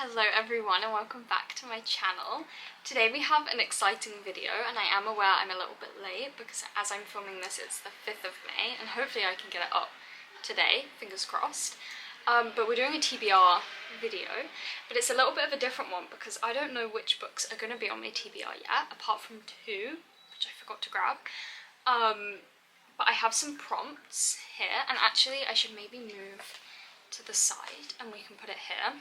Hello everyone and welcome back to my channel. Today we have an exciting video and I am aware I'm a little bit late because as I'm filming this it's the 5th of May and hopefully I can get it up today, fingers crossed. But we're doing a TBR video, but it's a little bit of a different one because I don't know which books are going to be on my TBR yet, apart from two, which I forgot to grab. But I have some prompts here, and actually I should maybe move to the side and we can put it here.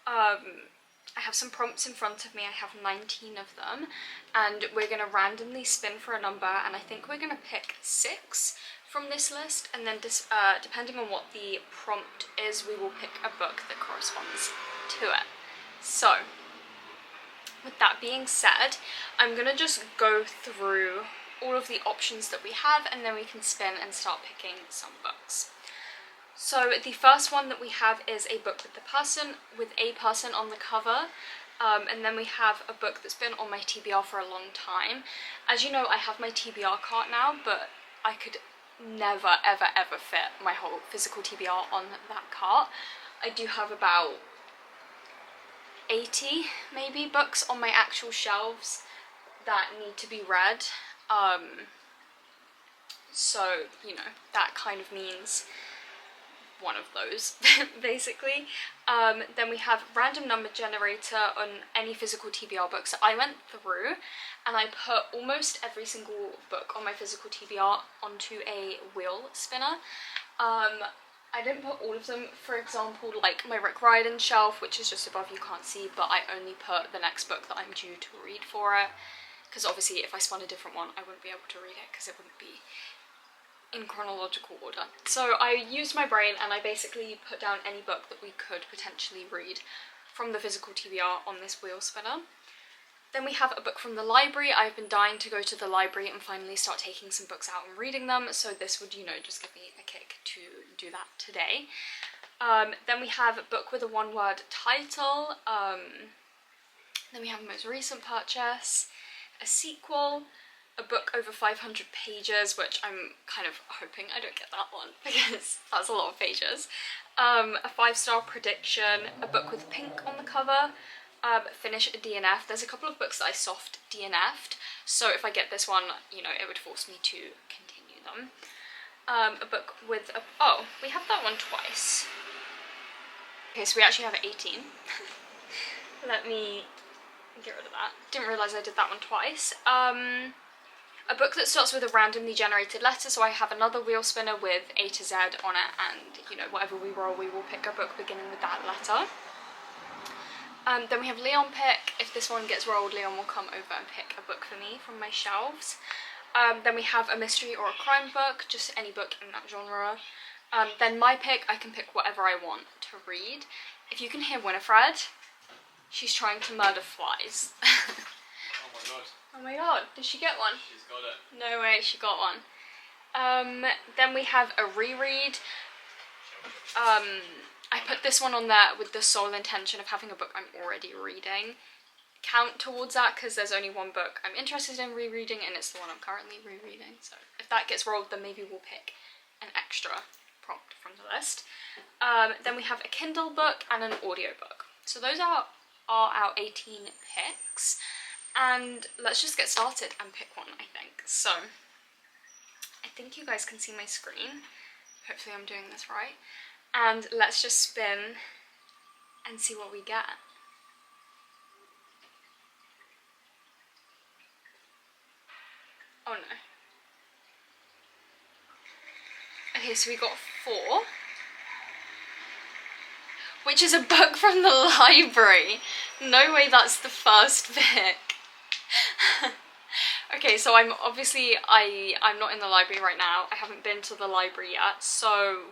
I have some prompts in front of me. I have 19 of them and we're going to randomly spin for a number, and I think we're going to pick 6 from this list, and then depending on what the prompt is we will pick a book that corresponds to it. So with that being said, I'm going to just go through all of the options that we have and then we can spin and start picking some books. So the first one that we have is a book with a person on the cover, and then we have a book that's been on my TBR for a long time. As you know, I have my TBR cart now, but I could never ever fit my whole physical TBR on that cart. I do have about 80 maybe books on my actual shelves that need to be read. So, you know, that kind of means one of those basically. Then we have random number generator on any physical TBR books. So I went through and I put almost every single book on my physical TBR onto a wheel spinner. I didn't put all of them, for example, like my Rick Riordan shelf, which is just above, you can't see, but I only put the next book that I'm due to read for it, because obviously if I spun a different one I wouldn't be able to read it because it wouldn't be in chronological order. So I used my brain and I basically put down any book that we could potentially read from the physical TBR on this wheel spinner. Then we have a book from the library. I've been dying to go to the library and finally start taking some books out and reading them, so this would, you know, just give me a kick to do that today. Then we have a book with a one-word title. Then we have a most recent purchase, a sequel, a book over 500 pages, which I'm kind of hoping I don't get that one because that's a lot of pages. A 5-star prediction, a book with pink on the cover, finish a DNF. There's a couple of books that I soft DNF'd, so if I get this one, you know, it would force me to continue them. A book with a, oh, we have that one twice. Okay, so we actually have 18. Let me get rid of that. Didn't realise I did that one twice. A book that starts with a randomly generated letter, so I have another wheel spinner with A to Z on it, and you know, whatever we roll we will pick a book beginning with that letter. Then we have Leon pick. If this one gets rolled, Leon will come over and pick a book for me from my shelves. Then we have a mystery or a crime book, just any book in that genre. Then my pick, I can pick whatever I want to read. If you can hear Winifred, she's trying to murder flies. Oh my god. Oh my god, did she get one? She's got it. No way, she got one. Then we have a reread. I put this one on there with the sole intention of having a book I'm already reading count towards that, because there's only one book I'm interested in rereading and it's the one I'm currently rereading. So if that gets rolled, then maybe we'll pick an extra prompt from the list. Then we have a Kindle book and an audiobook. So those are our 18 picks. And let's just get started and pick one, I think. So, I think you guys can see my screen. Hopefully I'm doing this right. And let's just spin and see what we get. Oh no. Okay, so we got 4. Which is a book from the library. No way that's the first pick. Okay, so I'm not in the library right now. I haven't been to the library yet, so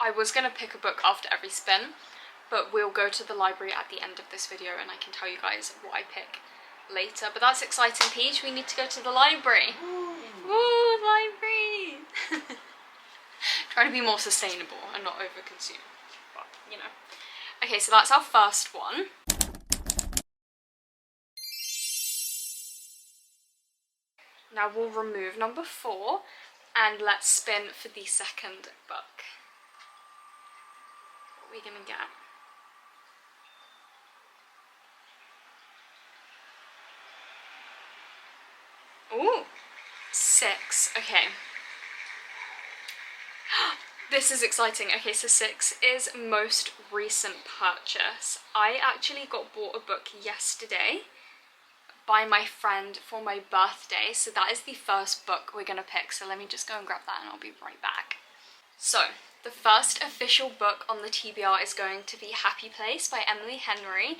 I was gonna pick a book after every spin, but we'll go to the library at the end of this video and I can tell you guys what I pick later. But that's exciting, Peach. We need to go to the library. Woo, library! Trying to be more sustainable and not overconsume, but you know. Okay, so that's our first one. Now we'll remove number 4 and let's spin for the second book. What are we gonna get? Ooh, 6. Okay. This is exciting. Okay, so 6 is most recent purchase. I actually bought a book yesterday by my friend for my birthday, so that is the first book we're gonna pick. So let me just go and grab that and I'll be right back. So the first official book on the TBR is going to be Happy Place by Emily Henry.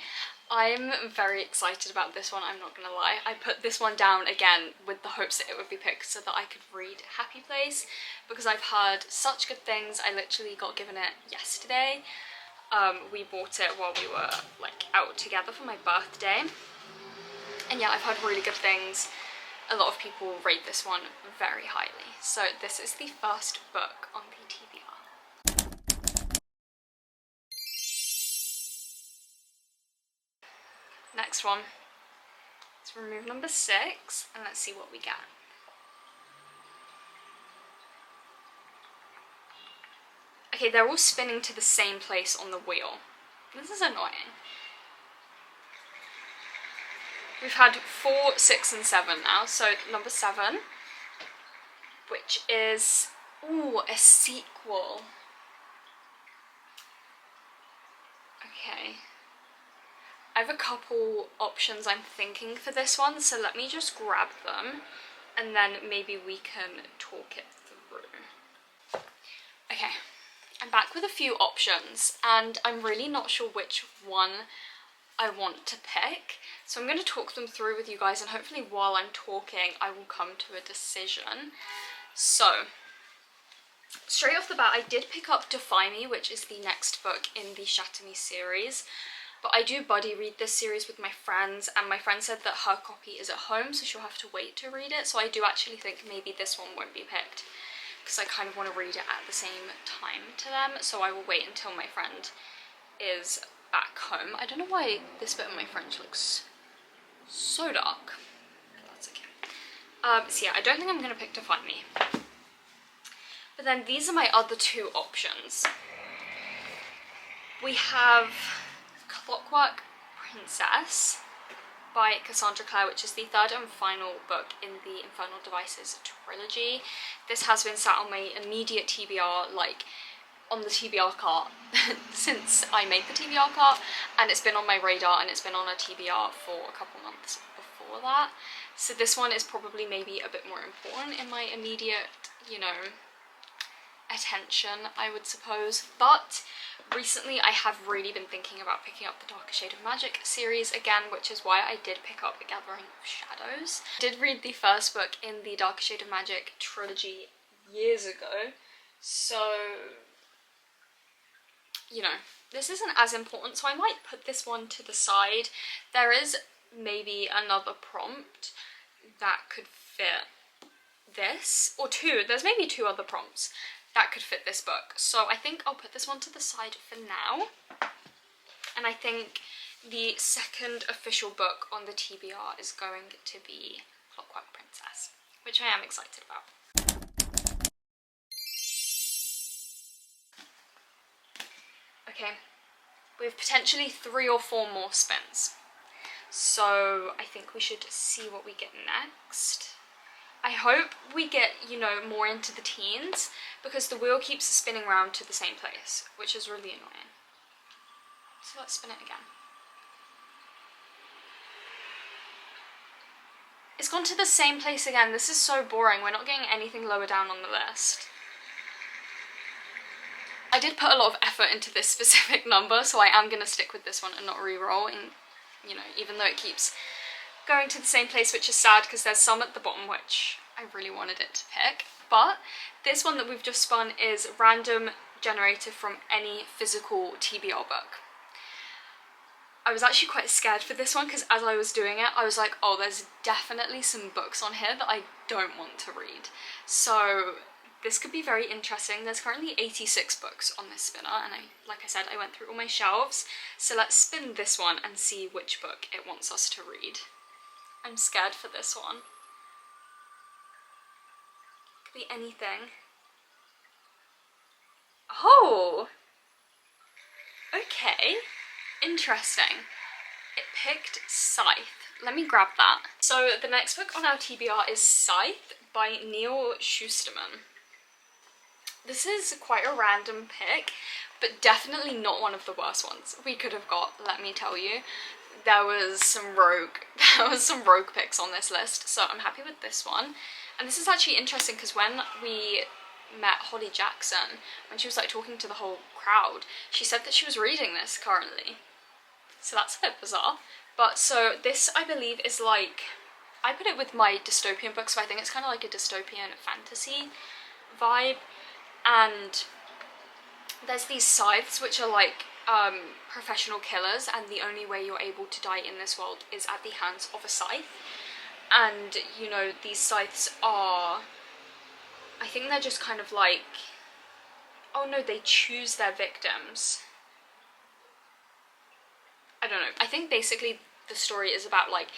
I'm very excited about this one, I'm not gonna lie. I put this one down again with the hopes that it would be picked so that I could read Happy Place because I've heard such good things. I literally got given it yesterday. We bought it while we were like out together for my birthday. And yeah, I've heard really good things. A lot of people rate this one very highly. So this is the first book on the TBR. Next one. Let's remove number 6 and let's see what we get. Okay, they're all spinning to the same place on the wheel. This is annoying. We've had 4, 6 and 7 now, so number 7, which is, ooh, a sequel. Okay. I have a couple options I'm thinking for this one, so let me just grab them and then maybe we can talk it through. Okay, I'm back with a few options and I'm really not sure which one I want to pick. So I'm going to talk them through with you guys and hopefully while I'm talking I will come to a decision. So, straight off the bat I did pick up Defy Me, which is the next book in the Shatter Me series. But I do buddy read this series with my friends and my friend said that her copy is at home so she'll have to wait to read it. So I do actually think maybe this one won't be picked because I kind of want to read it at the same time to them. So I will wait until my friend is back home. I don't know why this bit of my French looks so dark. That's okay. So yeah, I don't think I'm going to pick Defy Me. But then these are my other two options. We have Clockwork Princess by Cassandra Clare, which is the third and final book in the Infernal Devices trilogy. This has been sat on my immediate TBR, like on the TBR cart since I made the TBR cart, and it's been on my radar and it's been on a TBR for a couple months before that. So this one is probably maybe a bit more important in my immediate, you know, attention, I would suppose. But recently I have really been thinking about picking up the Darker Shade of Magic series again, which is why I did pick up The Gathering of Shadows. I did read the first book in the Darker Shade of Magic trilogy years ago, so you know, this isn't as important, so I might put this one to the side. There is maybe another prompt that could fit this, or two, there's maybe 2 other prompts that could fit this book. So I think I'll put this one to the side for now. And I think the second official book on the TBR is going to be Clockwork Princess, which I am excited about. Okay, we have potentially 3 or 4 more spins. So I think we should see what we get next. I hope we get, you know, more into the teens because the wheel keeps spinning around to the same place, which is really annoying. So let's spin it again. It's gone to the same place again. This is so boring. We're not getting anything lower down on the list. I did put a lot of effort into this specific number, so I am going to stick with this one and not re-roll, and, you know, even though it keeps going to the same place, which is sad because there's some at the bottom which I really wanted it to pick. But this one that we've just spun is random generated from any physical TBR book. I was actually quite scared for this one because as I was doing it I was like, oh, there's definitely some books on here that I don't want to read. So this could be very interesting. There's currently 86 books on this spinner and like I said, I went through all my shelves. So let's spin this one and see which book it wants us to read. I'm scared for this one. Could be anything. Oh! Okay. Interesting. It picked Scythe. Let me grab that. So the next book on our TBR is Scythe by Neil Shusterman. This is quite a random pick, but definitely not one of the worst ones we could have got, let me tell you. There was some rogue picks on this list, so I'm happy with this one. And this is actually interesting because when we met Holly Jackson, when she was like talking to the whole crowd, she said that she was reading this currently. So that's a bit bizarre. But so this, I believe, is like, I put it with my dystopian book, so I think it's kind of like a dystopian fantasy vibe. And there's these scythes which are like professional killers, and the only way you're able to die in this world is at the hands of a scythe. And you know, these scythes are, I think they're just kind of like, oh no, they choose their victims. I don't know. I think basically the story is about like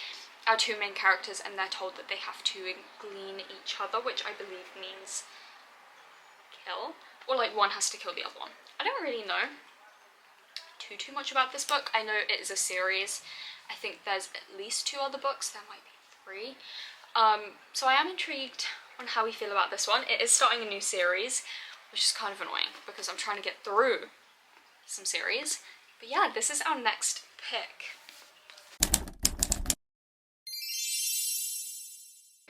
our two main characters, and they're told that they have to glean each other, which I believe means kill, or like one has to kill the other one. I don't really know too much about this book. I know it is a series. I think there's at least 2 other books. There might be 3. So I am intrigued on how we feel about this one. It is starting a new series, which is kind of annoying because I'm trying to get through some series. But yeah, this is our next pick.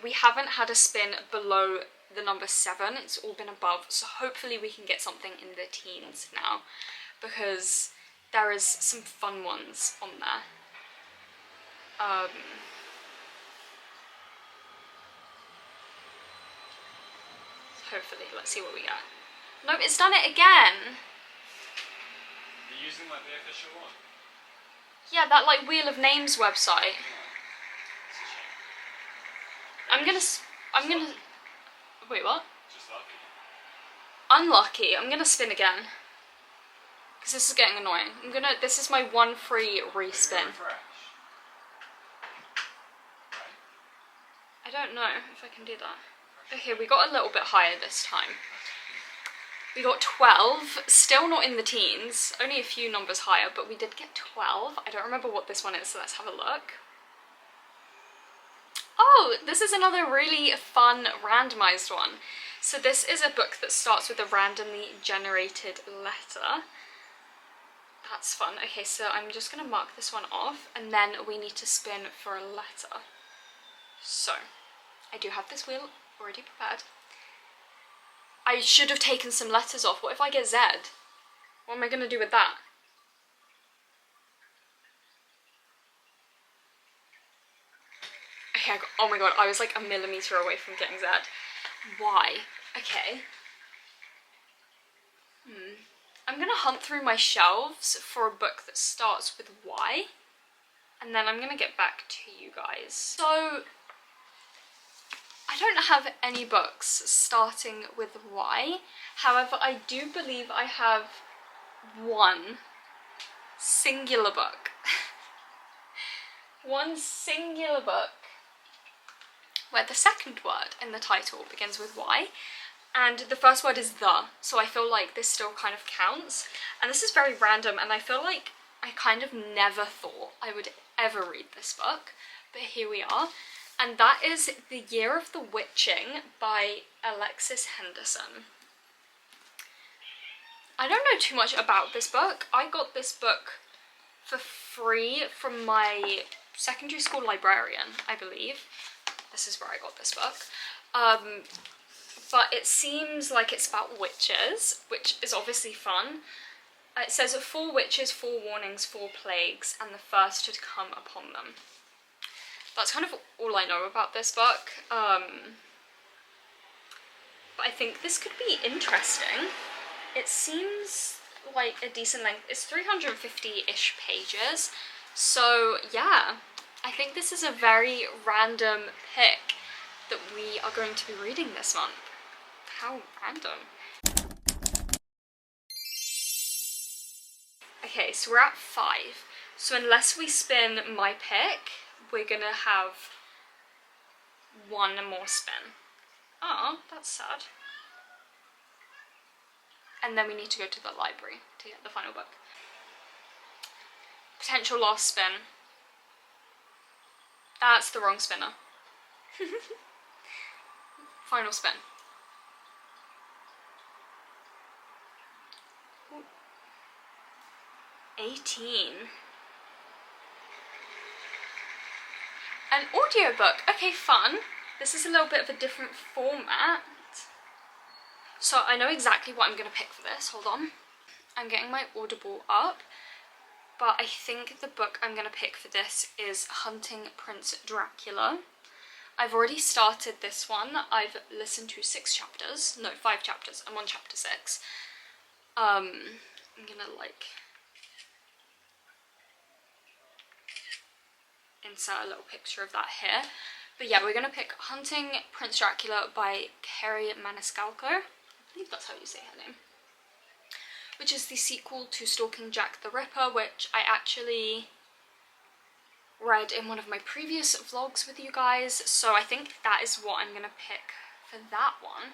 We haven't had a spin below the number 7, it's all been above, so hopefully we can get something in the teens now, because there is some fun ones on there. Hopefully, let's see what we get. No, it's done it again! You're using like the official one? Yeah, that like Wheel of Names website. I'm gonna... Wait, what? Just lucky. Unlucky. I'm gonna spin again. Because this is getting annoying. This is my one free respin. I don't know if I can do that. Okay, we got a little bit higher this time. We got 12, still not in the teens, only a few numbers higher, but we did get 12. I don't remember what this one is, so let's have a look. Oh, this is another really fun randomized one. So this is a book that starts with a randomly generated letter. That's fun. Okay, so I'm just gonna mark this one off, and then we need to spin for a letter. So, I do have this wheel already prepared. I should have taken some letters off. What if I get Z? What am I gonna do with that? Okay, oh my god, I was like a millimeter away from getting Z. Why? Okay. I'm gonna hunt through my shelves for a book that starts with Y, and then I'm gonna get back to you guys. So, I don't have any books starting with Y. However, I do believe I have one singular book. One singular book where the second word in the title begins with Y, and the first word is the, so I feel like this still kind of counts. And this is very random, and I feel like I kind of never thought I would ever read this book, but here we are. And that is The Year of the Witching by Alexis Henderson. I don't know too much about this book. I got this book for free from my secondary school librarian, I believe. This is where I got this book. But it seems like it's about witches, which is obviously fun. It says 4 witches, 4 warnings, 4 plagues, and the first to come upon them. That's kind of all I know about this book. But I think this could be interesting. It seems like a decent length. It's 350-ish pages. So yeah, I think this is a very random pick that we are going to be reading this month. How random. Okay, so we're at 5. So unless we spin my pick, we're gonna have one more spin. Oh, that's sad. And then we need to go to the library to get the final book. Potential last spin. That's the wrong spinner. Final spin. Ooh. 18. An audiobook. Okay, fun. This is a little bit of a different format. So I know exactly what I'm going to pick for this. Hold on. I'm getting my Audible up. But I think the book I'm going to pick for this is Hunting Prince Dracula. I've already started this one. I've listened to 6 chapters. No, 5 chapters. I'm on chapter 6. I'm gonna like insert a little picture of that here. But yeah, we're gonna pick Hunting Prince Dracula by Kerry Maniscalco. I believe that's how you say her name. Which is the sequel to Stalking Jack the Ripper, which I actually read in one of my previous vlogs with you guys. So I think that is what I'm gonna pick for that one.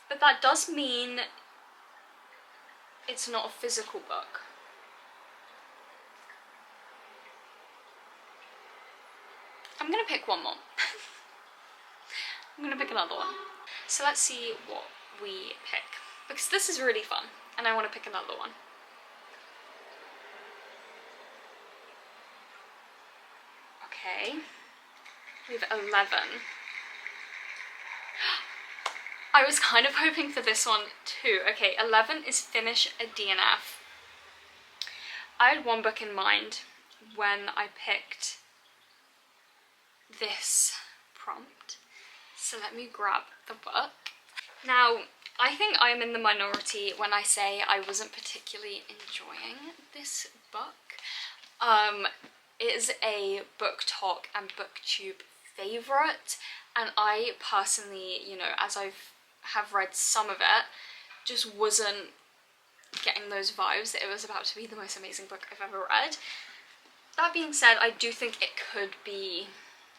But that does mean it's not a physical book. I'm gonna pick one more. I'm gonna pick another one. So let's see what we pick. Because this is really fun and I want to pick another one. Okay. We have 11. I was kind of hoping for this one too. Okay, 11 is Finish a DNF. I had one book in mind when I picked this prompt. So let me grab the book. Now, I think I'm in the minority when I say I wasn't particularly enjoying this book. It is a book talk and booktube favourite, and I personally, you know, as have read some of it, just wasn't getting those vibes that it was about to be the most amazing book I've ever read. That being said, I do think it could be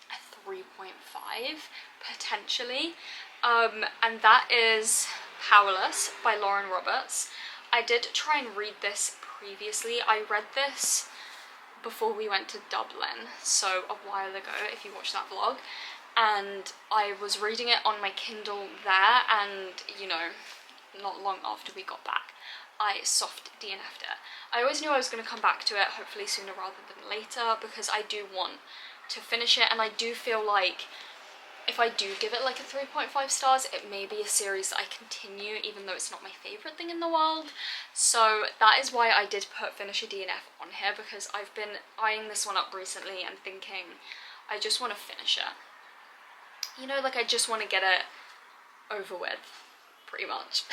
a 3.5 potentially, and that is Powerless by Lauren Roberts. I did try and read this previously. I read this before we went to Dublin, so a while ago, if you watched that vlog, and I was reading it on my Kindle there, and you know, not long after we got back, I soft DNF'd it. I always knew I was going to come back to it, hopefully sooner rather than later, because I do want to finish it, and I do feel like if I do give it like a 3.5 stars, it may be a series that I continue, even though it's not my favourite thing in the world. So that is why I did put Finish a DNF on here, because I've been eyeing this one up recently and thinking, I just want to finish it. You know, like I just want to get it over with, pretty much.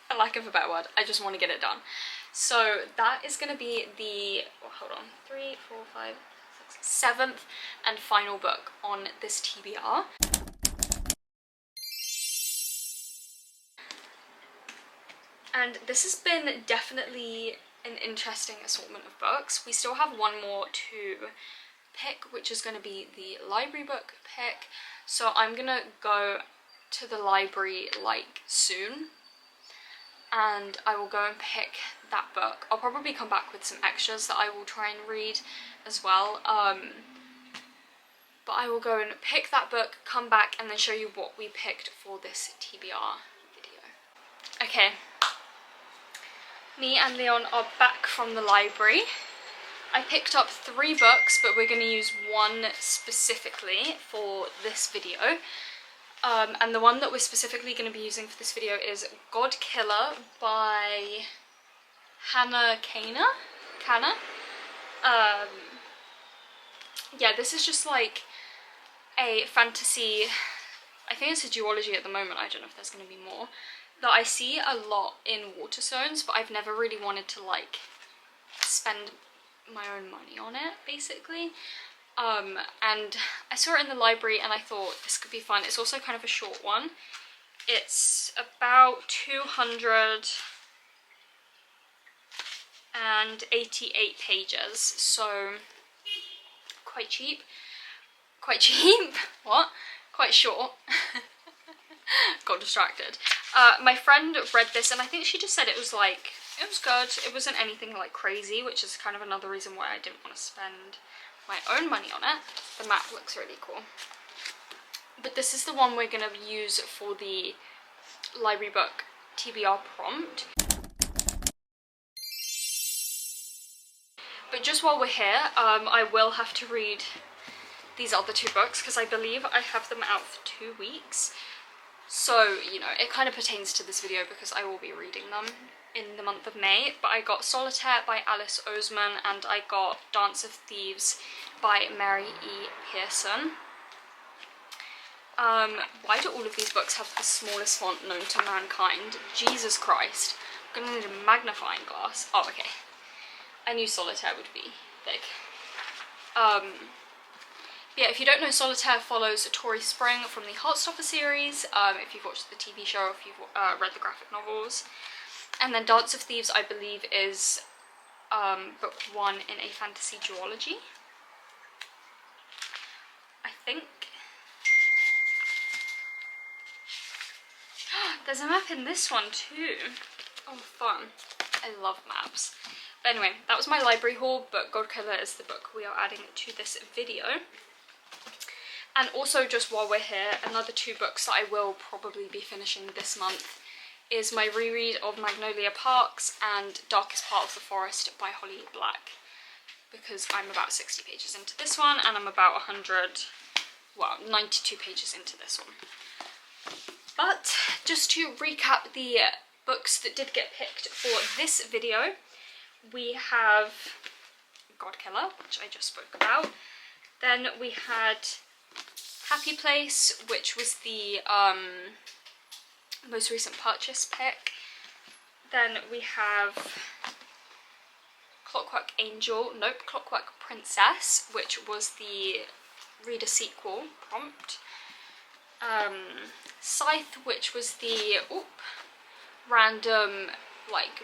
For lack of a better word, I just want to get it done. So that is going to be the, hold on, 3, 4, 5, 6, 7th and final book on this TBR. And this has been definitely an interesting assortment of books. We still have one more to pick, which is going to be the library book pick. So I'm going to go to the library like soon, and I will go and pick that book. I'll probably come back with some extras that I will try and read as well. But I will go and pick that book, come back, and then show you what we picked for this TBR video. Okay. Me and Leon are back from the library. I picked up 3 books, but we're going to use one specifically for this video. And the one that we're specifically going to be using for this video is God Killer by Hannah Kana. Yeah, this is just like a fantasy, I think it's a duology at the moment, I don't know if there's going to be more, that I see a lot in Waterstones, but I've never really wanted to like spend my own money on it, basically. And I saw it in the library and I thought this could be fun. It's also kind of a short one. It's about 288 pages, so quite cheap. What? Quite short. Got distracted. My friend read this and I think she just said it was It was good. It wasn't anything like crazy, which is kind of another reason why I didn't want to spend my own money on it. The map looks really cool. But this is the one we're going to use for the library book TBR prompt. But just while we're here, I will have to read these other two books because I believe I have them out for 2 weeks. So, you know, it kind of pertains to this video because I will be reading them in the month of May. But I got Solitaire by Alice Oseman and I got Dance of Thieves by Mary E. Pearson. Why do all of these books have the smallest font known to mankind? Jesus Christ. I'm gonna need a magnifying glass. Oh, okay. I knew Solitaire would be big. Yeah, if you don't know, Solitaire follows Tori Spring from the Heartstopper series, if you've watched the TV show, if you've read the graphic novels. And then Dance of Thieves, I believe, is book 1 in a fantasy duology. I think. There's a map in this one too. Oh, fun. I love maps. But anyway, that was my library haul, but Godkiller is the book we are adding to this video. And also, just while we're here, another 2 books that I will probably be finishing this month is my reread of Magnolia Parks and Darkest Part of the Forest by Holly Black. Because I'm about 60 pages into this one, and I'm about 92 pages into this one. But just to recap the books that did get picked for this video, we have Godkiller, which I just spoke about. Then we had Happy Place, which was the most recent purchase pick. Then we have Clockwork Princess, which was the reader sequel prompt. Scythe, which was the random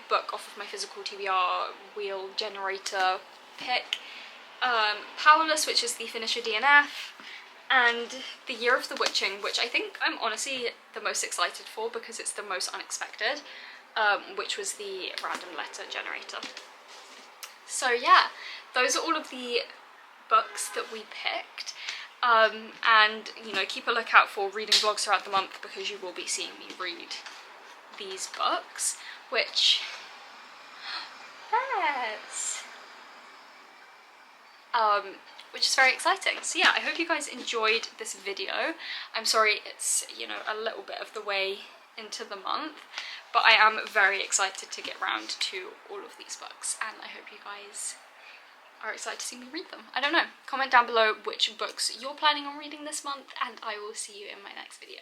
book off of my physical TBR wheel generator pick. Powerless, which is the finisher DNF. And The Year of the Witching, which I think I'm honestly the most excited for because it's the most unexpected, which was the random letter generator. So yeah, those are all of the books that we picked. And, you know, keep a lookout for reading vlogs throughout the month because you will be seeing me read these books, which... yes! Which is very exciting. So yeah, I hope you guys enjoyed this video. I'm sorry it's, you know, a little bit of the way into the month, but I am very excited to get round to all of these books, and I hope you guys are excited to see me read them. I don't know. Comment down below which books you're planning on reading this month, and I will see you in my next video.